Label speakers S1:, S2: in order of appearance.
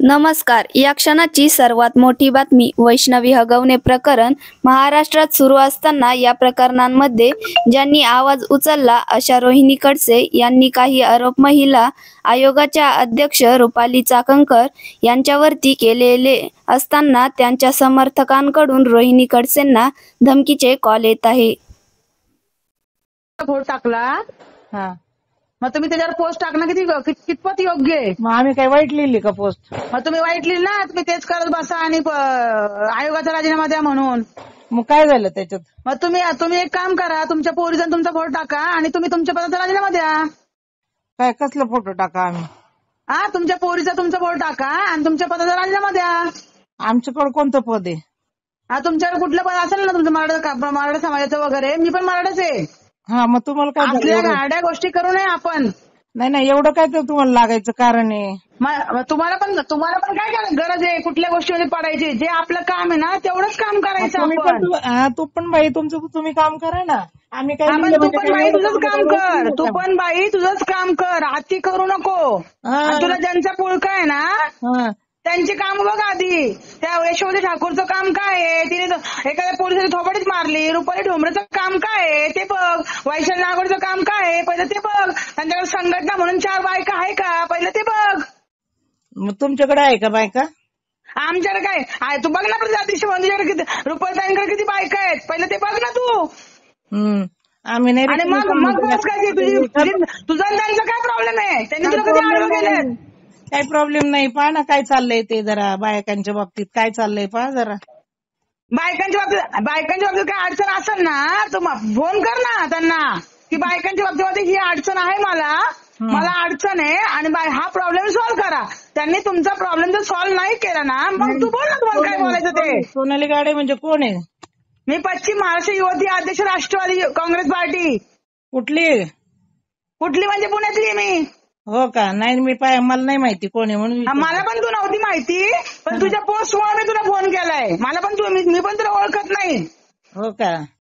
S1: नमस्कार. या क्षणाची सर्वात मोठी बातमी. वैष्णवी हगवणे प्रकरण महाराष्ट्रात सुरू असताना या प्रकरणांमध्ये ज्यांनी आवाज उचलला अशा रोहिणी खडसे यांनी काही आरोप महिला आयोगाच्या अध्यक्ष रुपाली चाकणकर यांच्यावरती केलेले असताना त्यांच्या समर्थकांकडून रोहिणी खडसेंना धमकीचे कॉल येत आहे.
S2: फोटो टाकला
S3: हा.
S2: मग तुम्ही त्याच्यावर पोस्ट टाकणं कितपत योग्य आहे?
S3: मग आम्ही काय वाईट लिहिली का पोस्ट?
S2: मग तुम्ही वाईट लिहिलं ना, तुम्ही तेच करत बसा आणि आयोगाचा राजीनामा द्या म्हणून.
S3: मग काय झालं त्याच्यात?
S2: मग तुम्ही एक काम करा, तुमच्या पोरीचा तुमचा फोटो टाका आणि तुम्ही तुमच्या पदाचा राजीनामा द्या.
S3: काय कसला फोटो टाका आम्ही?
S2: तुमच्या पोरीचा तुमचा फोटो टाका आणि तुमच्या पदाचा राजीनामा द्या.
S3: आमच्याकडे कोणतं पद आहे?
S2: तुमच्याकडे कुठलं पद असेल ना, तुमचं मराठा समाजाचं वगैरे. मी पण मराठाच आहे.
S3: हा, मग तुम्हाला काय
S2: आपल्या गाड्या गोष्टी करू नये आपण.
S3: नाही एवढं काय तर तुम्हाला लागायचं कारण आहे?
S2: तुम्हाला पण काय गरज आहे कुठल्या गोष्टीमध्ये पडायची? जे आपलं काम आहे ना तेवढंच काम करायचं आपण.
S3: तू पण बाई तुमचं तुम्ही काम करा ना. आम्ही काय
S2: तू पण बाई तुझंच काम कर. तू पण बाई तुझंच काम कर. अति करू नको. तुला ज्यांचा पुळका आहे ना त्यांची काम बघ आधी. त्या यशोमती ठाकूरचं काम काय आहे? तिने एखाद्या पोलिसाची थोबाडीच मारली. रुपाली ढोंबरेचं काम काय आहे ते बघ. वैशाली नागोडचं काम काय आहे पहिलं ते बघ. त्यांच्याकडे संघटना म्हणून 4 बायका आहे का पहिलं ते बघ.
S3: मग तुमच्याकडे आहे का बायका?
S2: आमच्याकडे काय आहे? तू बघ ना तुझ्याकडे किती, रुपालीताईंकडे किती बायका आहेत पहिलं ते बघ ना तू.
S3: आम्ही नाही.
S2: आणि मग बस काय तुझा त्यांचा काय प्रॉब्लेम आहे? त्यांनी तुला कधी आडवं केलं?
S3: काही प्रॉब्लेम नाही. पहा ना काय चाललंय ते. जरा बायकांच्या बाबतीत काय चाललंय पहा जरा.
S2: बायकांच्या बाबतीत काय अडचण असेल ना तू फोन कर ना त्यांना की बायकांच्या बाबतीमध्ये ही अडचण आहे, मला अडचण आहे आणि हा प्रॉब्लेम सॉल्व्ह करा. त्यांनी तुमचा प्रॉब्लेम जर सॉल्व्ह नाही केला ना मग तू बोल ना तुम्हाला काय बोलायचं ते.
S3: सोनाली गाडे म्हणजे कोण आहे?
S2: मी पश्चिम महाराष्ट्र युवती अध्यक्ष राष्ट्रवादी काँग्रेस पार्टी. कुठली म्हणजे पुण्यातली मी.
S3: हो का? नाही मला नाही माहिती कोण आहे म्हणून.
S2: मला पण तू नव्हती माहिती, पण तुझ्या पोस्टमुळे मी तुला फोन केलाय. मी पण तुला ओळखत नाही.
S3: हो का?